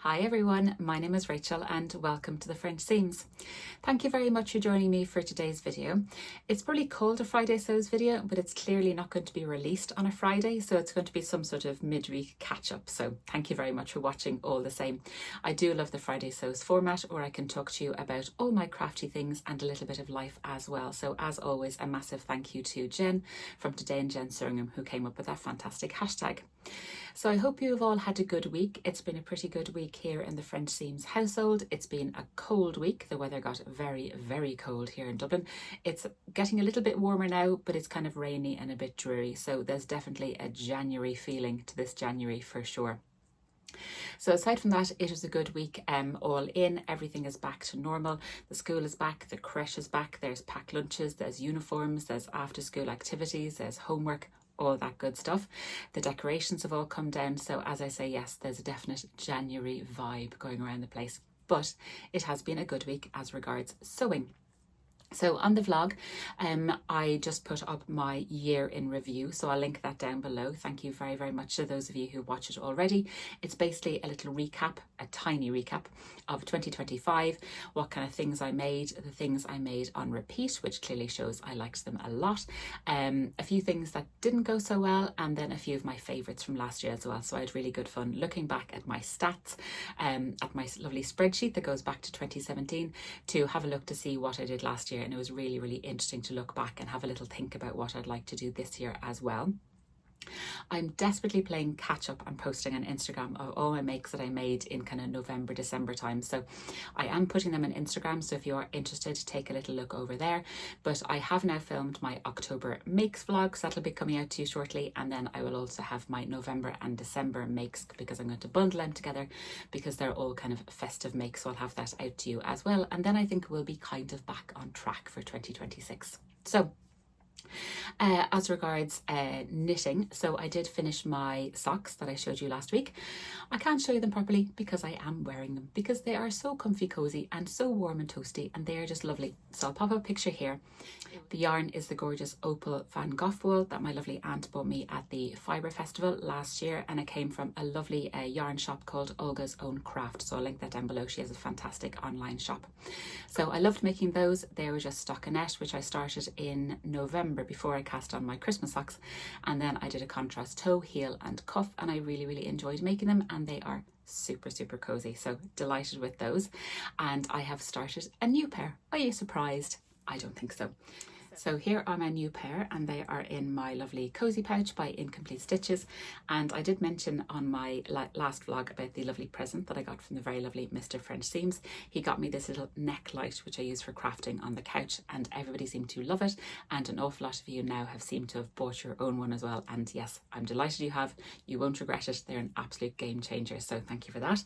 Hi everyone, my name is Rachel and welcome to the French Seams. Thank you very much for joining me for today's video. It's probably called a Friday Sews video, but it's clearly not going to be released on a Friday, so it's going to be some sort of midweek catch-up. So thank you very much for watching all the same. I do love the Friday Sews format where I can talk to you about all my crafty things and a little bit of life as well. So as always, a massive thank you to Jen from Today and Jen Suringham who came up with that fantastic hashtag. So I hope you have all had a good week. It's been a pretty good week here in the French Seams household. It's been a cold week. The weather got very, very cold here in Dublin. It's getting a little bit warmer now, but it's kind of rainy and a bit dreary. So there's definitely a January feeling to this January for sure. So aside from that, it was a good week all in. Everything is back to normal. The school is back, the creche is back, there's packed lunches, there's uniforms, there's after school activities, there's homework, all that good stuff. The decorations have all come down. So as I say, yes, there's a definite January vibe going around the place. But it has been a good week as regards sewing. So on the vlog, I just put up my year in review, so I'll link that down below. Thank you very, very much to those of you who watch it already. It's basically a little recap, a tiny recap of 2025, what kind of things I made, the things I made on repeat, which clearly shows I liked them a lot, a few things that didn't go so well, and then a few of my favourites from last year as well. So I had really good fun looking back at my stats, at my lovely spreadsheet that goes back to 2017 to have a look to see what I did last year. And it was really, really interesting to look back and have a little think about what I'd like to do this year as well. I'm desperately playing catch up and posting on Instagram of all my makes that I made in kind of November, December time. So I am putting them on Instagram. So if you are interested, take a little look over there. But I have now filmed my October makes vlog. So that'll be coming out to you shortly. And then I will also have my November and December makes because I'm going to bundle them together because they're all kind of festive makes. So I'll have that out to you as well. And then I think we'll be kind of back on track for 2026. So as regards knitting, so I did finish my socks that I showed you last week. I can't show you them properly because I am wearing them because they are so comfy cozy and so warm and toasty and they are just lovely. So I'll pop up a picture here. The yarn is the gorgeous Opal Van Gogh wool that my lovely aunt bought me at the Fibre Festival last year, and it came from a lovely yarn shop called Olga's Own Craft. So I'll link that down below. She has a fantastic online shop. So I loved making those. They were just stockinette, which I started in November before I cast on my Christmas socks, and then I did a contrast toe, heel and cuff, and I really, really enjoyed making them, and they are super, super cozy. So delighted with those. And I have started a new pair. Are you surprised? I don't think so. So here are my new pair, and they are in my lovely cozy pouch by Incomplete Stitches. And I did mention on my last vlog about the lovely present that I got from the very lovely Mr. French Seams. He got me this little neck light which I use for crafting on the couch, and everybody seemed to love it, and an awful lot of you now have seemed to have bought your own one as well. And yes, I'm delighted you have. You won't regret it. They're an absolute game changer, so thank you for that.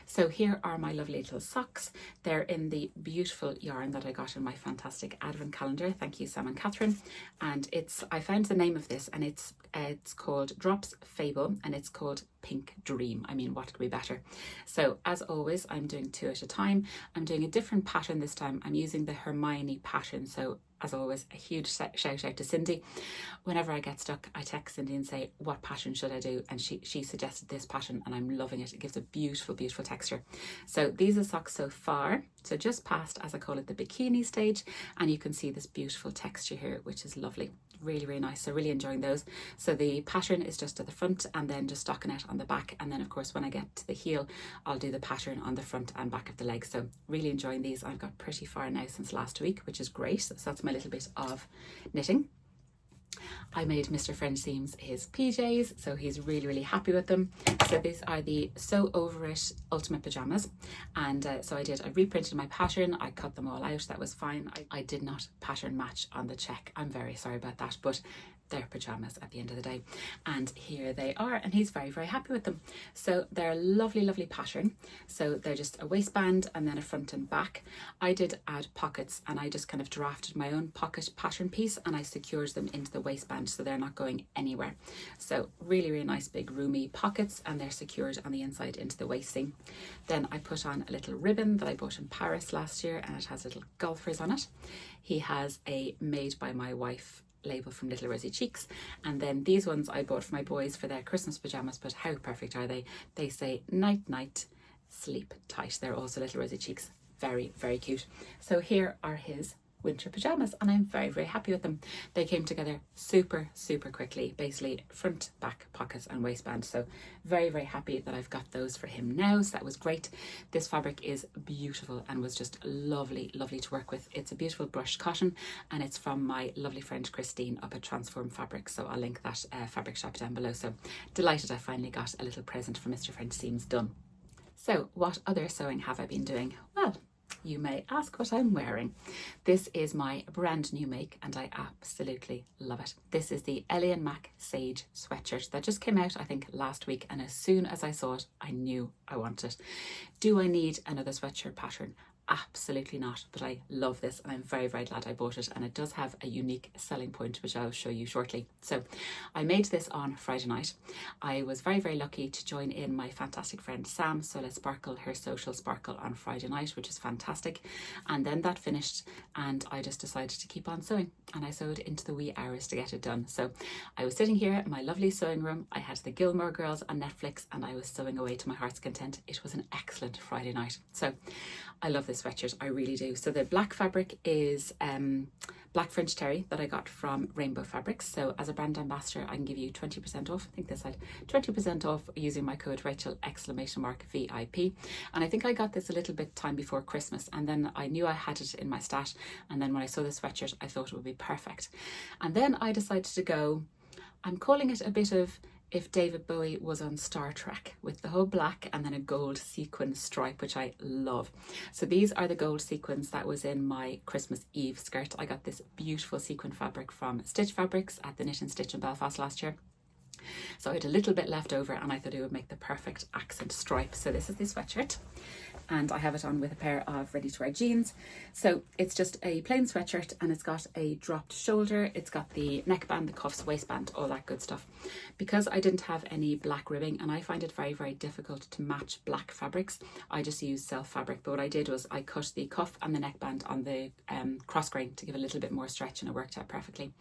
So here are my lovely little socks. They're in the beautiful yarn that I got in my fantastic advent calendar. Thank you, Sam and Catherine. And I found the name of this, and it's called Drops Fable, and it's called Pink Dream. I mean, what could be better? So as always, I'm doing 2 at a time. I'm doing a different pattern this time. I'm using the Hermione pattern. So as always, a huge shout out to Cindy. Whenever I get stuck, I text Cindy and say, what pattern should I do? And she suggested this pattern, and I'm loving it. It gives a beautiful, beautiful texture. So these are socks so far. So just past, as I call it, the bikini stage. And you can see this beautiful texture here, which is lovely. Really, really nice. So really enjoying those. So the pattern is just at the front and then just stockinette on the back. And then of course, when I get to the heel, I'll do the pattern on the front and back of the leg. So really enjoying these. I've got pretty far now since last week, which is great. So that's my little bit of knitting. I made Mr. French Seams his PJs, so he's really, really happy with them. So these are the Sew Over It Ultimate Pajamas. And so I reprinted my pattern. I cut them all out. That was fine. I did not pattern match on the check. I'm very sorry about that, but they're pajamas at the end of the day. And here they are, and he's very, very happy with them. So they're a lovely, lovely pattern. So they're just a waistband and then a front and back. I did add pockets, and I just kind of drafted my own pocket pattern piece, and I secured them into the waistband so they're not going anywhere. So really, really nice big roomy pockets, and they're secured on the inside into the waisting. Then I put on a little ribbon that I bought in Paris last year, and it has little golfers on it. He has a Made by My Wife label from Little Rosy Cheeks, and then these ones I bought for my boys for their Christmas pajamas, but how perfect are they? They say night night, sleep tight. They're also little rosy cheeks. Very, very cute. So here are his winter pajamas, and I'm very, very happy with them. They came together super, super quickly, basically front, back, pockets and waistband. So very, very happy that I've got those for him now. So that was great. This fabric is beautiful and was just lovely, lovely to work with. It's a beautiful brushed cotton, and it's from my lovely friend Christine up at Transform Fabrics. So I'll link that fabric shop down below. So delighted I finally got a little present for Mr. French Seams done. So what other sewing have I been doing? Well, you may ask what I'm wearing. This is my brand new make and I absolutely love it. This is the Ellie & Mac Sage sweatshirt that just came out, I think, last week, and as soon as I saw it, I knew I wanted it. Do I need another sweatshirt pattern? Absolutely not, but I love this and I'm very, very glad I bought it, and it does have a unique selling point which I'll show you shortly. So I made this on Friday night. I was very, very lucky to join in my fantastic friend Sam, So Let's Sparkle, her social sparkle on Friday night, which is fantastic, and then that finished and I just decided to keep on sewing, and I sewed into the wee hours to get it done. So I was sitting here in my lovely sewing room, I had the Gilmore Girls on Netflix and I was sewing away to my heart's content. It was an excellent Friday night. So I love this sweatshirt, I really do. So the black fabric is black French terry that I got from Rainbow Fabrics. So as a brand ambassador, I can give you 20% off. I think this had 20% off using my code Rachel !VIP. And I think I got this a little bit time before Christmas, and then I knew I had it in my stat. And then when I saw the sweatshirt, I thought it would be perfect. And then I decided to go, I'm calling it a bit of if David Bowie was on Star Trek, with the whole black and then a gold sequin stripe, which I love. So these are the gold sequins that was in my Christmas Eve skirt. I got this beautiful sequin fabric from Stitch Fabrics at the Knit and Stitch in Belfast last year. So I had a little bit left over and I thought it would make the perfect accent stripe. So this is the sweatshirt, and I have it on with a pair of ready-to-wear jeans. So it's just a plain sweatshirt and it's got a dropped shoulder, it's got the neckband, the cuffs, waistband, all that good stuff. Because I didn't have any black ribbing, and I find it very, very difficult to match black fabrics, I just used self fabric. But what I did was I cut the cuff and the neckband on the cross grain to give a little bit more stretch, and it worked out perfectly.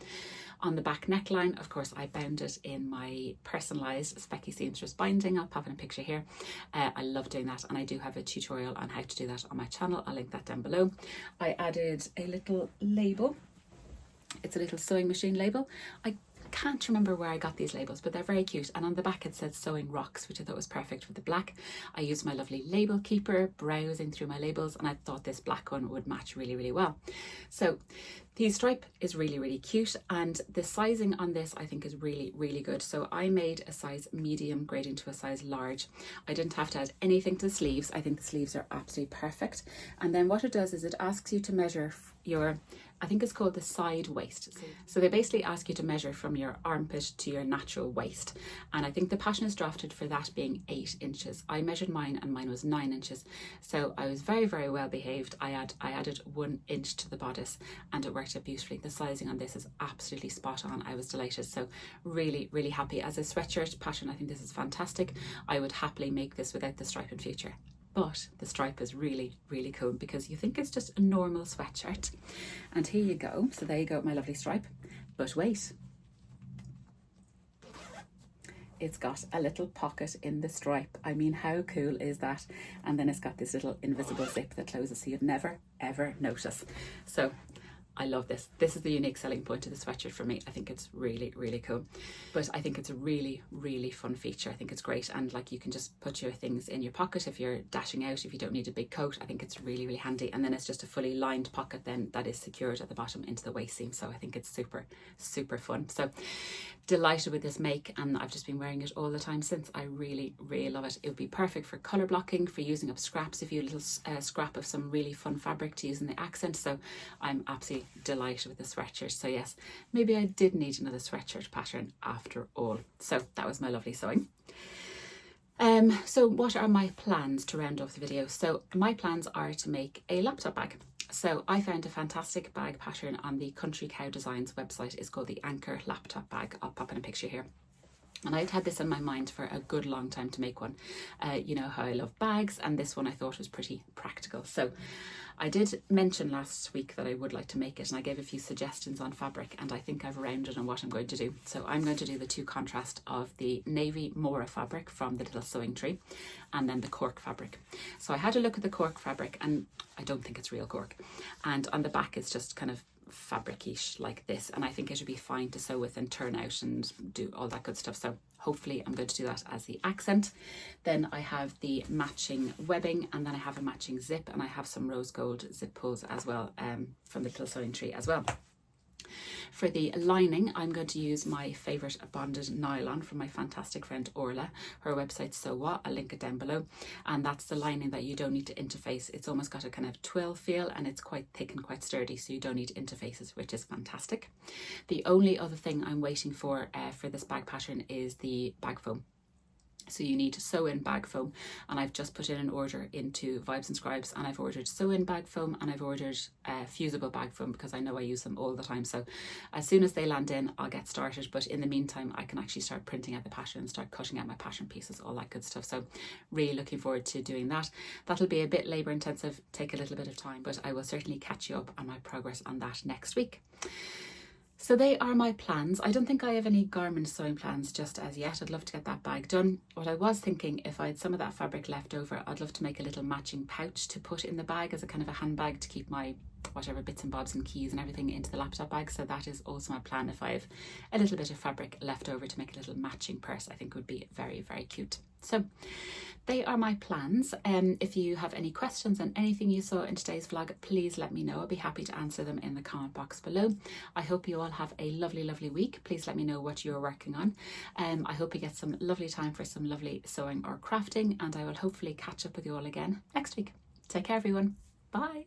On the back neckline, of course, I bound it in my personalised Specky Seamstress binding. I'll pop in a picture here. I love doing that, and I do have a tutorial on how to do that on my channel. I'll link that down below. I added a little label. It's a little sewing machine label. I can't remember where I got these labels, but they're very cute, and on the back it said Sewing Rocks, which I thought was perfect with the black. I used my lovely label keeper, browsing through my labels, and I thought this black one would match really, really well. So the stripe is really, really cute, and the sizing on this I think is really, really good. So I made a size medium grading to a size large. I didn't have to add anything to the sleeves. I think the sleeves are absolutely perfect. And then what it does is it asks you to measure your, I think it's called the side waist. So they basically ask you to measure from your armpit to your natural waist. And I think the pattern is drafted for that being 8 inches. I measured mine and mine was 9 inches. So I was very, very well behaved. I added 1 inch to the bodice and it worked out beautifully. The sizing on this is absolutely spot on. I was delighted. So really, really happy. As a sweatshirt pattern, I think this is fantastic. I would happily make this without the stripe in future. But the stripe is really, really cool because you think it's just a normal sweatshirt. And here you go. So there you go, my lovely stripe. But wait. It's got a little pocket in the stripe. I mean, how cool is that? And then it's got this little invisible zip that closes so you'd never, ever notice. So I love this. This is the unique selling point of the sweatshirt for me. I think it's really, really cool. But I think it's a really, really fun feature. I think it's great. And like, you can just put your things in your pocket if you're dashing out, if you don't need a big coat. I think it's really, really handy. And then it's just a fully lined pocket then that is secured at the bottom into the waist seam. So I think it's super, super fun. So delighted with this make, and I've just been wearing it all the time since. I really, really love it. It would be perfect for colour blocking, for using up scraps, if you have a little scrap of some really fun fabric to use in the accent. So I'm absolutely delighted with the sweatshirt. So yes, maybe I did need another sweatshirt pattern after all. So that was my lovely sewing. So what are my plans to round off the video? So my plans are to make a laptop bag. So I found a fantastic bag pattern on the Country Cow Designs website. It's called the Anchor laptop bag. I'll pop in a picture here. And I'd had this in my mind for a good long time to make one. You know how I love bags, and this one I thought was pretty practical. So I did mention last week that I would like to make it, and I gave a few suggestions on fabric, and I think I've rounded on what I'm going to do. So I'm going to do the two contrast of the navy Mora fabric from the Little Sewing Tree, and then the cork fabric. So I had a look at the cork fabric, and I don't think it's real cork. And on the back it's just kind of fabric-ish like this, and I think it would be fine to sew with and turn out and do all that good stuff. So hopefully I'm going to do that as the accent. Then I have the matching webbing, and then I have a matching zip, and I have some rose gold zip pulls as well from the Little Sewing Tree as well. For the lining, I'm going to use my favourite bonded nylon from my fantastic friend Orla. Her website's So What, I'll link it down below. And that's the lining that you don't need to interface. It's almost got a kind of twill feel, and it's quite thick and quite sturdy, so you don't need interfaces, which is fantastic. The only other thing I'm waiting for this bag pattern is the bag foam. So you need to sew in bag foam, and I've just put in an order into Vibes and Scribes, and I've ordered sew in bag foam, and I've ordered fusible bag foam because I know I use them all the time. So as soon as they land in, I'll get started, but in the meantime I can actually start printing out the pattern, start cutting out my pattern pieces, all that good stuff. So really looking forward to doing that. That'll be a bit labour intensive, take a little bit of time, but I will certainly catch you up on my progress on that next week. So they are my plans. I don't think I have any garment sewing plans just as yet. I'd love to get that bag done. What I was thinking, if I had some of that fabric left over, I'd love to make a little matching pouch to put in the bag as a kind of a handbag to keep my whatever bits and bobs and keys and everything into the laptop bag. So that is also my plan. If I have a little bit of fabric left over to make a little matching purse, I think would be very, very cute. So they are my plans. If you have any questions on anything you saw in today's vlog, please let me know. I'll be happy to answer them in the comment box below. I hope you all have a lovely, lovely week. Please let me know what you're working on. I hope you get some lovely time for some lovely sewing or crafting, and I will hopefully catch up with you all again next week. Take care, everyone. Bye.